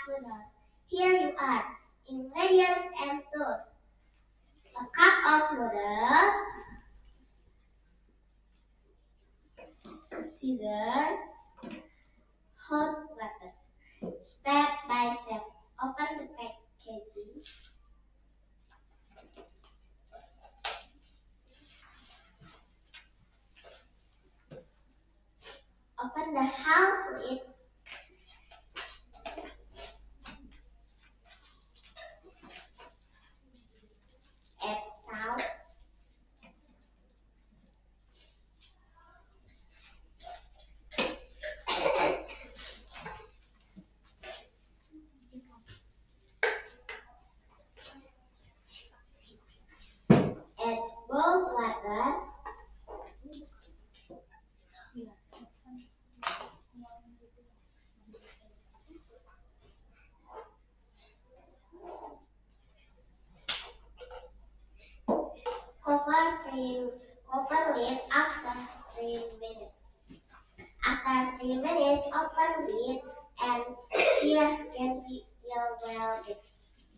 noodles. Here you are. Ingredients and tools. A cup of noodles, scissors, hot water. Step by step, open the packaging. Open the half lid. Add salt. Add boiled water. Cover lid after 3 minutes. After 3 minutes, open lid and stir gently well mixed.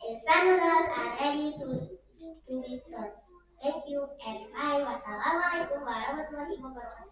Instant noodles are ready to be served. Thank you and bye. Wassalamualaikum warahmatullahi wabarakatuh.